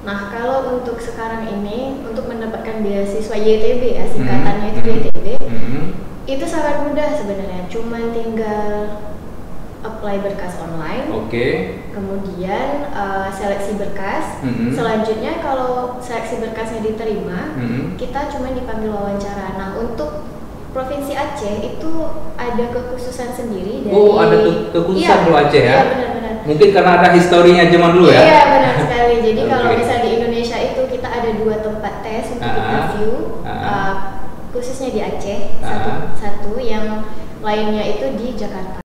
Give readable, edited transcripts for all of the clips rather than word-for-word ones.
Nah, kalau untuk sekarang ini, untuk mendapatkan beasiswa YTB ya, singkatannya itu YTB, itu sangat mudah sebenarnya. Cuman tinggal apply berkas online, kemudian seleksi berkas. Selanjutnya kalau seleksi berkasnya diterima, kita cuma dipanggil wawancara. Nah, untuk Provinsi Aceh itu ada kekhususan sendiri dari... Oh, ada kekhususan di Aceh ya? Iya, benar-benar. Mungkin karena ada historinya zaman dulu ya? Iya, benar sekali. Jadi kalau misalnya di Indonesia itu kita ada 2 tempat tes untuk interview, khususnya di Aceh, satu, yang lainnya itu di Jakarta.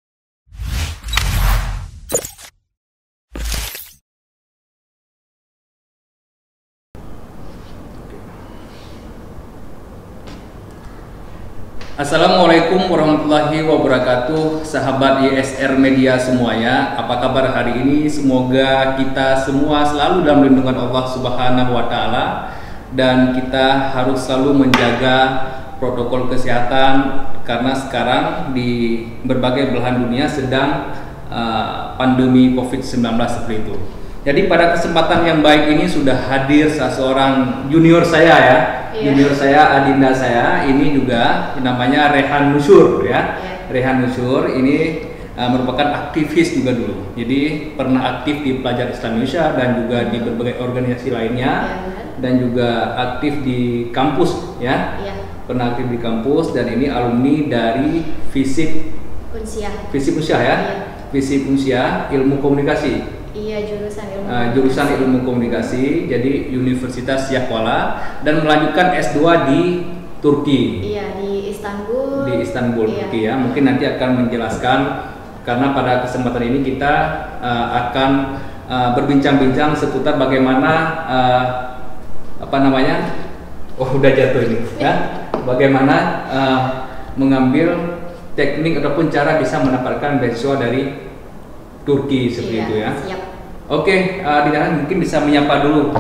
Assalamualaikum warahmatullahi wabarakatuh, sahabat YSR Media semuanya. Apa kabar hari ini? Semoga kita semua selalu dalam lindungan Allah Subhanahu wa Ta'ala, dan kita harus selalu menjaga protokol kesehatan karena sekarang di berbagai belahan dunia sedang pandemi COVID-19 seperti itu. Jadi pada kesempatan yang baik ini sudah hadir seorang junior saya ya. Junior saya, adinda saya, ini juga namanya Rehan Nusyur ya. Rehan Nusyur ini merupakan aktivis juga dulu. Jadi pernah aktif di Pelajar Islam Indonesia dan juga di berbagai organisasi lainnya, dan juga aktif di kampus ya. Pernah aktif di kampus, dan ini alumni dari FISIP Unsyah ya. FISIP Unsyah Ilmu Komunikasi. Iya, jurusan ilmu komunikasi, jadi Universitas Yakwala, dan melanjutkan S2 di Turki. Iya, di Istanbul. Di Istanbul, Turki ya. Mungkin nanti akan menjelaskan, karena pada kesempatan ini kita akan berbincang-bincang seputar bagaimana udah jatuh ini ya. Bagaimana mengambil teknik ataupun cara bisa mendapatkan beasiswa dari Turki seperti itu ya. Siap. Oke, Dina mungkin bisa menyapa dulu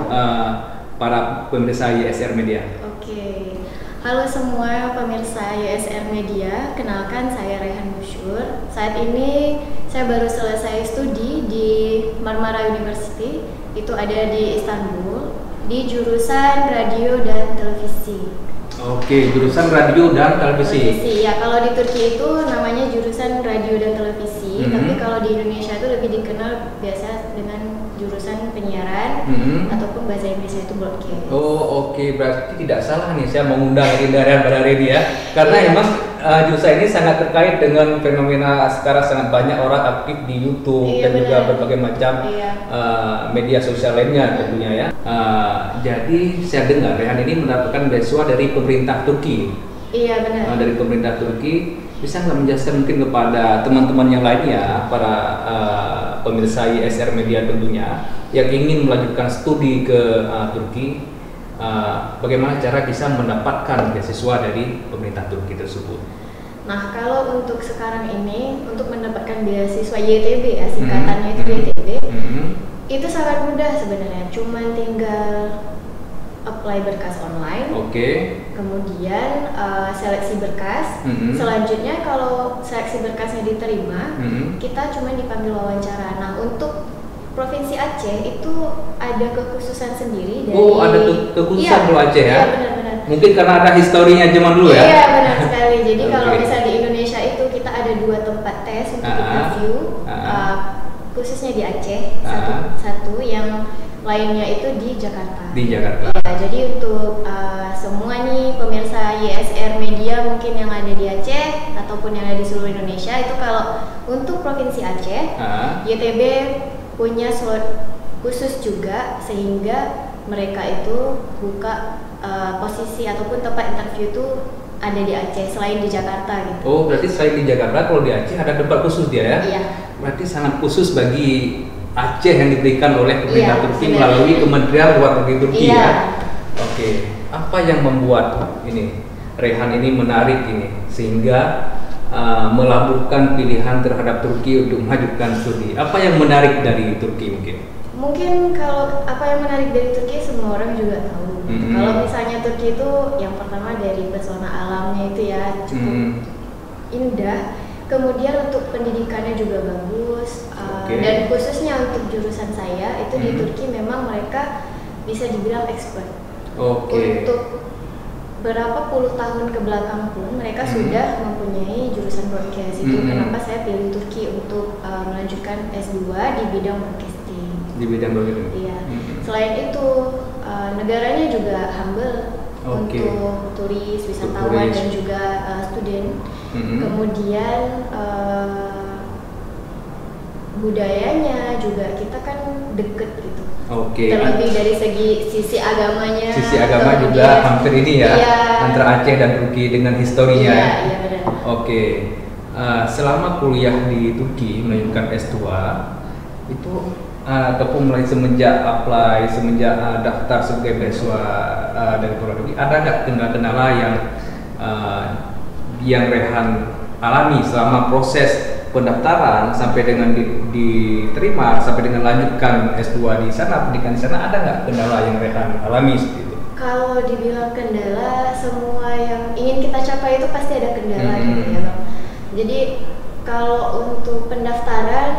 para pemirsa YSR Media. Oke. Halo semua pemirsa YSR Media, kenalkan saya Rehan Nusyur. Saat ini saya baru selesai studi di Marmara University, itu ada di Istanbul, di jurusan radio dan televisi. Oke, jurusan radio dan televisi. Ya, kalau di Turki itu namanya jurusan radio dan televisi, tapi kalau di Indonesia itu lebih dikenal biasa dengan jurusan penyiaran ataupun bahasa Inggrisnya itu broadcast. Oh, oke, berarti tidak salah nih saya mengundang Rehan pada hari ini ya, karena emang jurusan ini sangat terkait dengan fenomena sekarang. Sangat banyak orang aktif di YouTube dan juga berbagai macam media sosial lainnya tentunya ya. Jadi saya dengar Rehan ini mendapatkan beasiswa dari pemerintah Turki. Iya, benar. Dari pemerintah Turki. Bisa nggak menjelaskan mungkin kepada teman-teman yang lainnya, para pemirsa YSR Media tentunya, yang ingin melanjutkan studi ke Turki, bagaimana cara bisa mendapatkan beasiswa dari pemerintah Turki tersebut? Nah, kalau untuk sekarang ini, untuk mendapatkan beasiswa YTB ya, singkatannya itu YTB, itu sangat mudah sebenarnya. Cuman tinggal apply berkas online, kemudian seleksi berkas. Selanjutnya kalau seleksi berkasnya diterima, kita cuma dipanggil wawancara. Nah, untuk Provinsi Aceh itu ada kekhususan sendiri dari... Oh, ada kekhususan di Aceh ya? Iya, benar-benar. Mungkin karena ada historinya zaman dulu ya? Iya, benar sekali. Jadi kalau misalnya di Indonesia itu kita ada 2 tempat tes untuk interview, khususnya di Aceh, satu, yang lainnya itu di Jakarta. Di Jakarta. Ya, jadi untuk semua nih pemirsa YSR Media mungkin yang ada di Aceh ataupun yang ada di seluruh Indonesia, itu kalau untuk Provinsi Aceh, YTB punya slot khusus juga, sehingga mereka itu buka posisi ataupun tempat interview itu ada di Aceh selain di Jakarta gitu. Oh, berarti selain di Jakarta, kalau di Aceh ada tempat khusus dia ya? Iya. Berarti sangat khusus bagi Aceh yang diberikan oleh pemerintah Turki melalui Kementerian Luar Negeri Turki ya. Oke, apa yang membuat ini Rehan ini menarik ini sehingga melabuhkan pilihan terhadap Turki untuk melanjutkan studi? Apa yang menarik dari Turki mungkin? Mungkin kalau apa yang menarik dari Turki semua orang juga tahu. Kalau misalnya Turki itu yang pertama dari pesona alamnya itu ya cukup indah. Kemudian untuk pendidikannya juga bagus, dan khususnya untuk jurusan saya itu di Turki memang mereka bisa dibilang expert. Oke. Untuk berapa puluh tahun ke belakang pun mereka sudah mempunyai jurusan broadcast. Itu kenapa saya pilih Turki untuk melanjutkan S2 di bidang broadcasting. Di bidang broadcasting. Iya. Selain itu negaranya juga humble untuk turis, wisatawan dan juga student. Kemudian budayanya juga kita kan deket gitu. Terlebih dari sisi agamanya. Sisi agama juga hampir ini ya, antara Aceh dan Turki dengan historinya. Iya benar. Selama kuliah di Turki melanjutkan S2 itu ataupun mulai semenjak daftar sebagai beasiswa dari luar negeri, ada nggak kendala-kendala yang Rehan alami selama proses pendaftaran sampai dengan diterima sampai dengan lanjutkan S2 di sana, pendidikan di sana, ada nggak kendala yang Rehan alami seperti itu? Kalau dibilang kendala, semua yang ingin kita capai itu pasti ada kendala gitu ya Bang. Jadi kalau untuk pendaftaran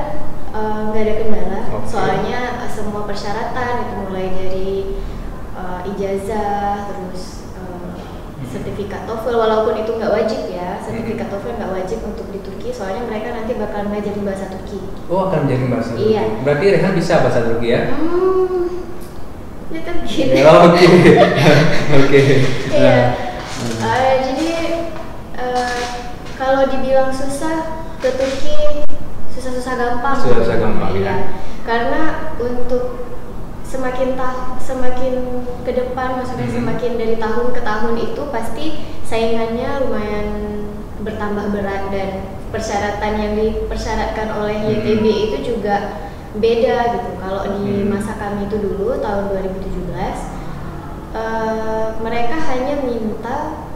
nggak ada kendala, soalnya semua persyaratan itu mulai dari ijazah, terus sertifikat TOEFL, walaupun itu nggak wajib ya, sertifikat TOEFL nggak wajib untuk di Turki, soalnya mereka nanti bakal ngajarin bahasa Turki. Oh, akan jadi bahasa Turki? Iya. Berarti Rehan bisa bahasa Turki ya? Itu gitu. Oke. Iya. Jadi kalau dibilang susah ke Turki, susah gampang. Susah gampang ya. Karena untuk semakin ke depan, maksudnya semakin dari tahun ke tahun itu pasti saingannya lumayan bertambah berat, dan persyaratan yang dipersyaratkan oleh YTB itu juga beda gitu. Kalau di masa kami itu dulu tahun 2017 mereka hanya minta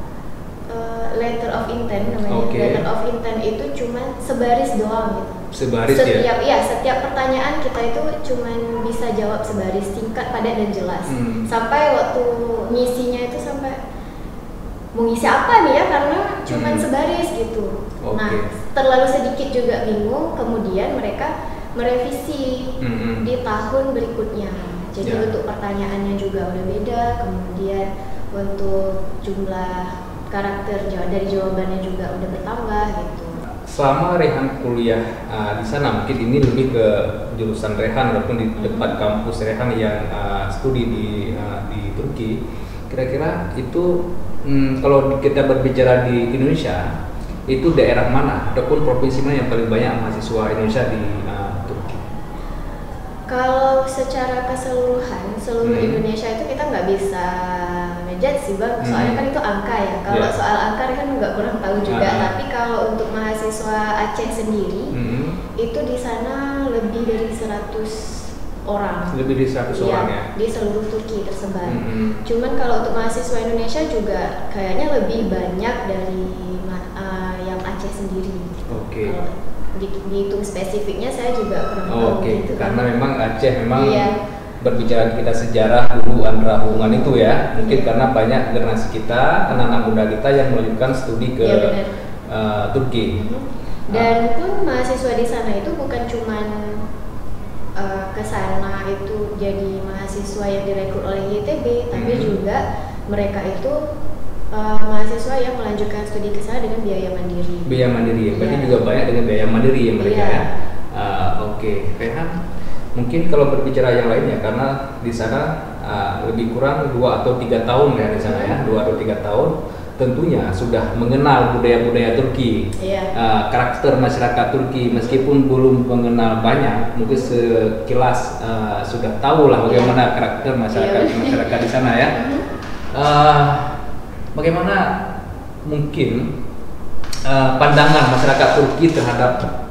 letter of intent namanya. Letter of intent itu cuma sebaris doang gitu. Sebaris setiap pertanyaan kita itu cuma bisa jawab sebaris, singkat, padat dan jelas. Sampai waktu ngisinya itu sampai mau ngisi apa nih ya, karena cuma sebaris gitu. Nah, terlalu sedikit juga bingung, kemudian mereka merevisi di tahun berikutnya. Jadi untuk pertanyaannya juga udah beda, kemudian untuk jumlah karakter dari jawabannya juga udah bertambah gitu. Selama Rehan kuliah di sana, mungkin ini lebih ke jurusan Rehan walaupun di tempat kampus Rehan yang studi di Turki. Kira-kira itu kalau kita berbicara di Indonesia, itu daerah mana ataupun provinsi mana yang paling banyak mahasiswa Indonesia di Turki? Kalau secara keseluruhan, seluruh Indonesia itu kita nggak bisa ngejudge sih Bang, soalnya kan itu angka ya. Kalau soal angka kan nggak kurang tahu juga. Tapi kalau untuk mahasiswa Aceh sendiri, itu di sana lebih dari 100 orang. Lebih dari 100 orang ya? Di seluruh Turki tersebar. Cuman kalau untuk mahasiswa Indonesia juga kayaknya lebih banyak dari yang Aceh sendiri. Kalau dihitung spesifiknya saya juga kurang tahu gitu. Karena memang Aceh memang berbicara kita sejarah dulu antara hubungan itu ya, mungkin karena banyak generasi kita, anak-anak muda kita yang melanjutkan studi ke Turki. Dan pun mahasiswa di sana itu bukan cuman ke sana itu jadi mahasiswa yang direkrut oleh YTB, tapi juga mereka itu mahasiswa yang melanjutkan studi ke sana dengan biaya mandiri. Biaya mandiri ya, berarti juga banyak dengan biaya mandiri ya mereka ya. Rehan, mungkin kalau berbicara yang lainnya, karena di sana lebih kurang 2 atau 3 tahun ya di sana ya, 2 atau 3 tahun, tentunya sudah mengenal budaya-budaya Turki, karakter masyarakat Turki, meskipun belum mengenal banyak, mungkin sekilas sudah tahu lah bagaimana karakter masyarakat di sana ya. Bagaimana mungkin pandangan masyarakat Turki terhadap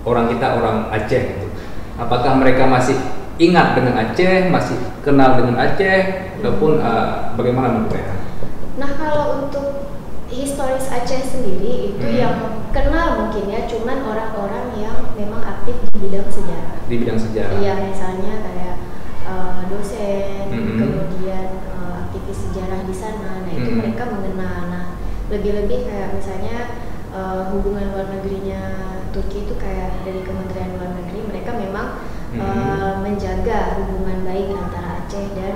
orang Aceh gitu? Apakah mereka masih ingat dengan Aceh, masih kenal dengan Aceh, ataupun bagaimana menurut mereka? Nah, kalau untuk historis Aceh sendiri itu yang kenal mungkin ya cuman orang-orang yang memang aktif di bidang sejarah. Di bidang sejarah. Iya, misalnya kayak dosen, kemudian aktivis sejarah di sana. Nah, itu mereka mengenal. Nah, lebih-lebih kayak misalnya hubungan luar negerinya Turki itu kayak dari Kementerian Luar Negeri, mereka memang menjaga hubungan baik antara Aceh dan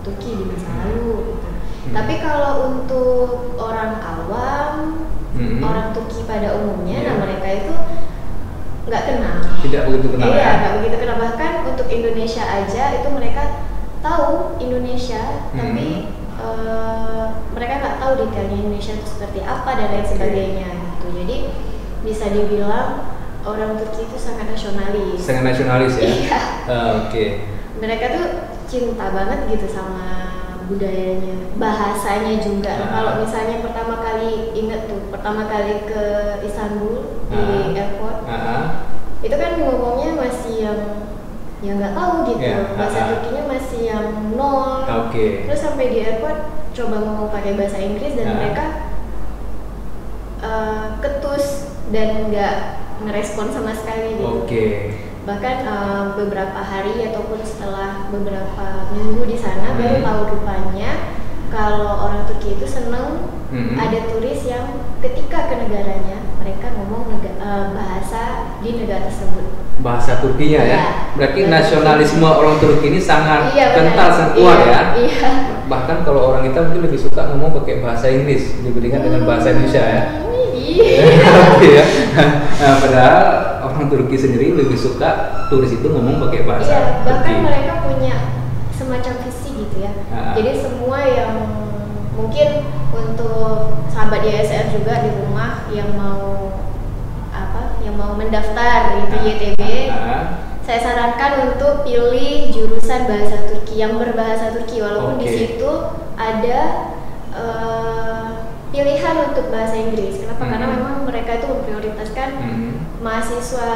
Turki di masa lalu gitu. Tapi kalau untuk orang awam, orang Turki pada umumnya, nah mereka itu nggak kenal. Tidak begitu kenal. Iya, nggak begitu kenal. Bahkan untuk Indonesia aja itu mereka tahu Indonesia, tapi mereka nggak tahu detailnya Indonesia itu seperti apa dan lain sebagainya gitu. Jadi bisa dibilang orang Turki itu sangat nasionalis. Sangat nasionalis ya. Iya. Oke. Mereka tuh cinta banget gitu sama budayanya, bahasanya juga. Kalau misalnya pertama kali ke Istanbul di airport, itu kan ngomongnya masih yang nggak tahu gitu, bahasa Turkinya masih yang nol. Terus sampai di airport coba ngomong pakai bahasa Inggris dan mereka ketus dan nggak ngerespon sama sekali gitu. Bahkan beberapa hari ataupun setelah beberapa minggu di sana baru tahu rupanya kalau orang Turki itu seneng ada turis yang ketika ke negaranya mereka ngomong bahasa di negara tersebut. Bahasa Turkinya ya? Berarti nasionalisme orang Turki ini sangat kental, sangat kuat ya? Iya. Bahkan kalau orang kita mungkin lebih suka ngomong pakai bahasa Inggris dibandingkan dengan bahasa Indonesia ya? Iya. Nah, padahal orang Turki sendiri lebih suka turis itu ngomong pakai bahasa bahkan Turki. Mereka punya semacam visi gitu ya. Jadi semua yang mungkin untuk sahabat YSR juga di rumah yang mau mendaftar gitu YTB, saya sarankan untuk pilih jurusan bahasa Turki yang berbahasa Turki, walaupun di situ ada pilihan untuk bahasa Inggris. Kenapa? Karena memang mereka itu memprioritaskan mahasiswa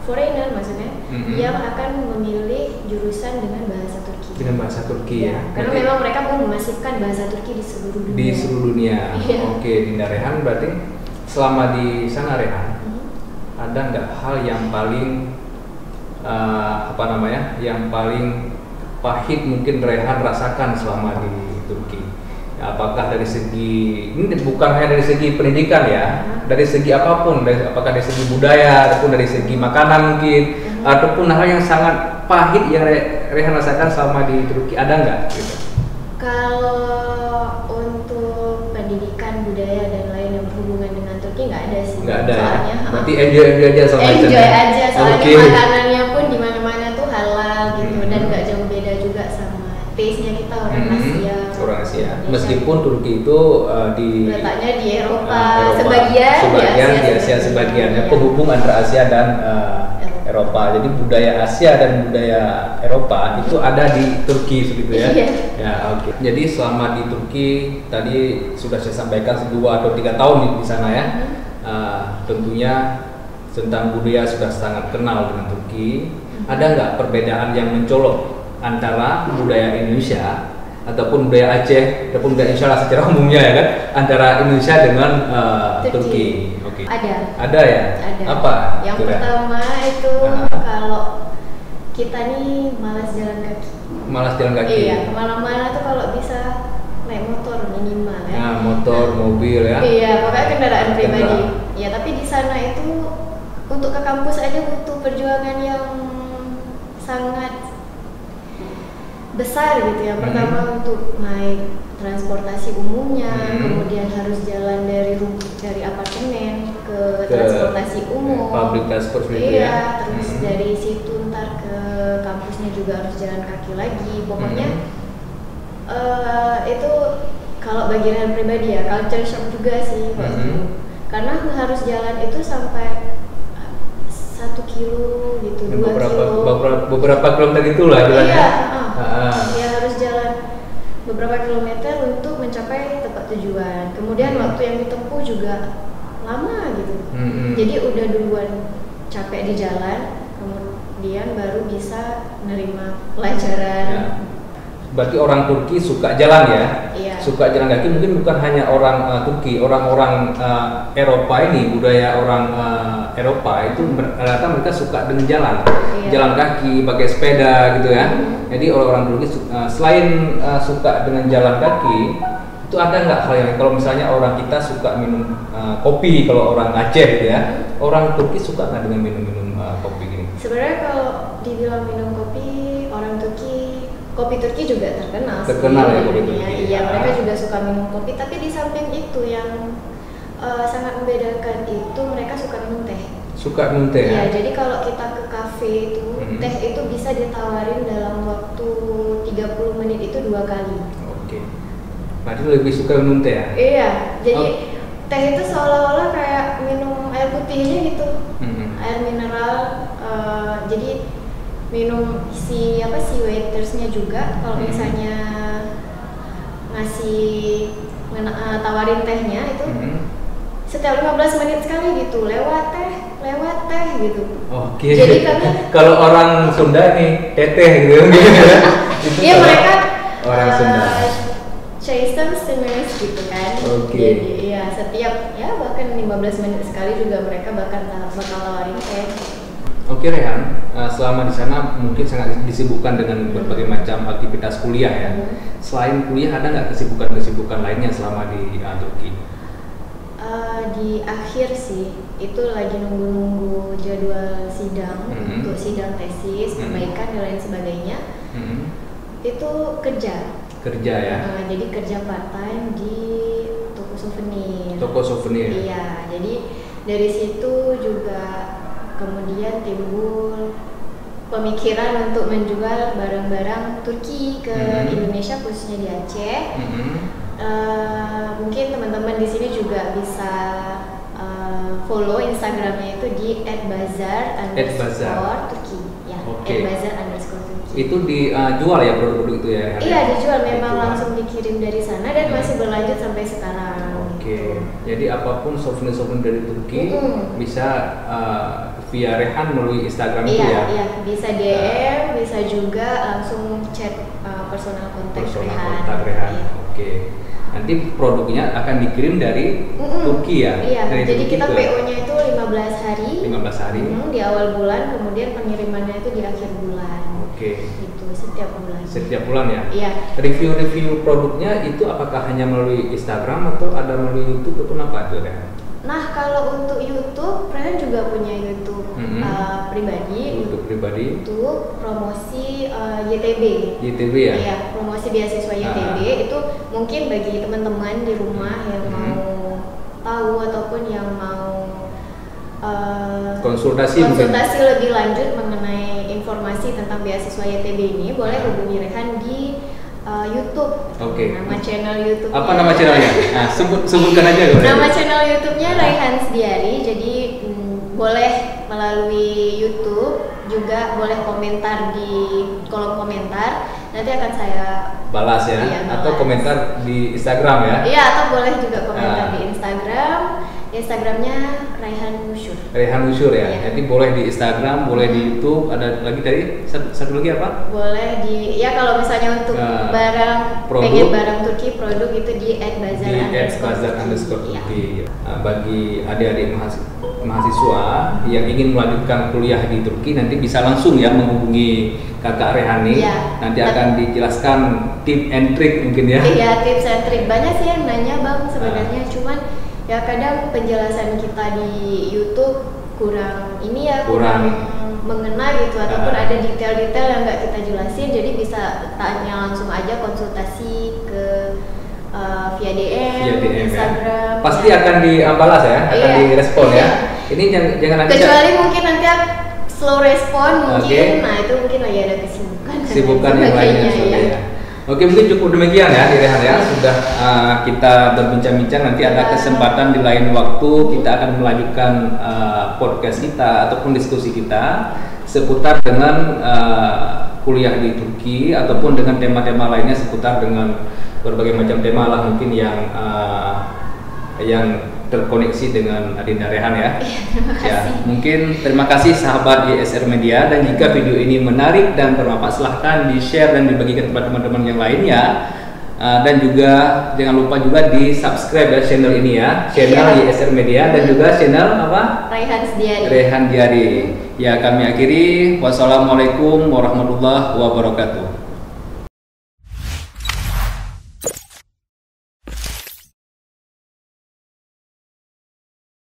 foreigner maksudnya yang akan memilih jurusan dengan bahasa Turki. Dengan bahasa Turki ya. Karena memang mereka mau memasifkan bahasa Turki di seluruh dunia. Di seluruh dunia. Oke, Dinda Rehan, berarti selama di sana Rehan, ada nggak hal yang paling yang paling pahit mungkin Rehan rasakan selama di Turki? Apakah dari segi, ini bukan hanya dari segi pendidikan ya, dari segi apapun, apakah dari segi budaya ataupun dari segi makanan mungkin, ataupun hal yang sangat pahit yang Rehan rasakan selama di Turki, ada nggak? Gitu? Kalau untuk pendidikan, budaya dan lain yang berhubungan dengan Turki nggak ada sih. Nggak ada. Soalnya, berarti enjoy aja soalnya. Enjoy aja, soalnya makanannya pun di mana-mana tuh halal gitu dan nggak jauh beda juga sama taste-nya kita orang Asia. Orang Asia. Meskipun Turki itu letaknya di Eropa, sebagian di Asia sebagian. Penghubung antara Asia dan Eropa. Jadi budaya Asia dan budaya Eropa itu ada di Turki seperti ya. Ya, oke. Jadi selama di Turki tadi sudah saya sampaikan 2 atau 3 tahun di sana ya. Tentunya tentang budaya sudah sangat kenal dengan Turki. Ada nggak perbedaan yang mencolok antara budaya Indonesia ataupun budaya Aceh ataupun budaya Insya Allah secara umumnya ya kan, antara Indonesia dengan Turki? Ada ya? Ada. Apa? Yang pertama itu kalau kita nih malas jalan kaki. Iya, kemana-mana tuh kalau bisa naik motor minimal ya. Nah, motor, mobil ya. Iya, pokoknya kendaraan pribadi. Ya, tapi di sana itu untuk ke kampus aja butuh perjuangan yang sangat besar gitu ya. Pertama untuk naik transportasi umumnya, kemudian harus jalan dari apartemen ke transportasi umum, public transport terus dari situ ntar ke kampusnya juga harus jalan kaki lagi. Pokoknya itu kalau bagi Rehan pribadi ya culture shock juga sih waktu karena harus jalan itu sampai 1 kilo gitu, 2 kilo. Beberapa kilometer itulah jalannya. Ya harus jalan beberapa kilometer untuk mencapai tempat tujuan. Kemudian waktu yang ditempuh juga lama gitu. Jadi udah duluan capek di jalan, kemudian baru bisa nerima pelajaran. Berarti orang Turki suka jalan ya? Iya. Suka jalan kaki, mungkin bukan hanya orang Turki, orang-orang Eropa ini, budaya orang Eropa itu rata mereka suka dengan jalan, jalan kaki, pakai sepeda gitu ya. Jadi orang-orang Turki selain suka dengan jalan kaki, itu ada nggak hal yang kalau misalnya orang kita suka minum kopi, kalau orang Aceh gitu ya, orang Turki suka nggak dengan minum kopi gini? Sebenarnya kalau dibilang minum kopi, orang Turki kopi Turki juga terkenal sih. Terkenal ya kopi Turki. Iya, mereka juga suka minum kopi, tapi di samping itu yang sangat membedakan itu mereka suka minum teh. Suka minum teh? Iya, jadi kalau kita ke kafe itu, teh itu bisa ditawarin dalam waktu 30 menit itu 2 kali. Oke. Berarti lebih suka minum teh ya? Iya, jadi teh itu seolah-olah kayak minum air putihnya gitu, air mineral. Jadi minum si waitersnya juga kalau misalnya ngasih tawarin tehnya itu setiap 15 menit sekali gitu, lewat teh gitu. Oke. Jadi kami kalau orang Sunda nih teteh gitu. Iya, mereka orang Sunda. Chasen Simmers gitu kan. Jadi ya setiap bahkan 15 menit sekali juga mereka bakal tawarin teh. Oke Rehan, selama di sana mungkin sangat disibukkan dengan berbagai macam aktivitas kuliah ya. Selain kuliah ada nggak kesibukan lainnya selama di Turki? Di akhir sih itu lagi nunggu jadwal sidang untuk sidang tesis, perbaikan dan lain sebagainya. Itu kerja ya. Jadi kerja part time di toko souvenir. Iya, jadi dari situ juga kemudian timbul pemikiran untuk menjual barang-barang Turki ke Indonesia, khususnya di Aceh. Mungkin teman-teman di sini juga bisa follow Instagramnya itu di @bazar_turki ya. @bazar_turki. Itu dijual ya produk-produk itu ya? Iya, dijual, memang langsung dikirim dari sana dan masih berlanjut sampai sekarang. Oke. Jadi apapun souvenir-souvenir dari Turki bisa via Rehan melalui Instagram itu ya? Iya, bisa DM, bisa juga langsung chat personal kontak Rehan. Oke. Nanti produknya akan dikirim dari Turki ya? Iya, dari jadi Turki kita PO-nya itu 15 hari. 15 hari. Di awal bulan, kemudian pengirimannya itu di akhir bulan. Oke. Itu setiap bulan. Setiap bulan ya? Iya. Review produknya itu apakah hanya melalui Instagram atau ada melalui YouTube atau apa itu ya? Nah, kalau untuk YouTube, Rehan juga punya YouTube pribadi. YouTube pribadi. Untuk promosi YTB. YTB ya? Iya, promosi beasiswa YTB itu mungkin bagi teman-teman di rumah yang mau tahu ataupun yang mau konsultasi lebih lanjut mengenai informasi tentang beasiswa YTB ini, boleh hubungi Rehan di YouTube. Nama channel YouTube. Apa nama channelnya? Nah, sebutkan aja. Nama channel YouTube-nya Raihan Sediari. Jadi boleh melalui YouTube, juga boleh komentar di kolom komentar. Nanti akan saya balas ya. Atau komentar di Instagram ya. Iya, atau boleh juga komentar di Instagram. Instagramnya Raihan Nusyur. Raihan Nusyur ya. Jadi boleh di Instagram, boleh di YouTube. Ada lagi tadi satu lagi apa? Boleh di kalau misalnya untuk pengen barang Turki produk itu di @bazar_turki. Bagi adik-adik mahasiswa yang ingin melanjutkan kuliah di Turki nanti bisa langsung ya menghubungi Kakak Rehani. Nanti akan dijelaskan tip and trick mungkin ya. Iya, tips and trick. Banyak sih yang nanya Bang sebenarnya, cuman ya kadang penjelasan kita di YouTube kurang mengena gitu, ataupun ada detail-detail yang nggak kita jelasin, jadi bisa tanya langsung aja, konsultasi ke via DM, Instagram. Pasti akan dibalas ya, akan direspon ya. Ini jangan nanti. Kecuali mungkin nanti slow respon mungkin, nah itu mungkin lagi ada kesibukan yang lainnya ya. Oke, mungkin cukup demikian ya Rehan ya. Sudah kita berbincang-bincang, nanti ada kesempatan di lain waktu kita akan melanjutkan podcast kita ataupun diskusi kita seputar dengan kuliah di Turki ataupun dengan tema-tema lainnya seputar dengan berbagai macam tema lah mungkin yang terkoneksi dengan Adinda Rehan ya. Mungkin terima kasih sahabat YSR Media, dan jika video ini menarik dan bermanfaat silahkan di-share dan dibagikan kepada teman-teman yang lainnya. Dan juga jangan lupa juga di subscribe ya channel ini ya, channel YSR Media dan juga channel apa? Raihan Sediari. Ya, kami akhiri. Wassalamualaikum warahmatullahi wabarakatuh.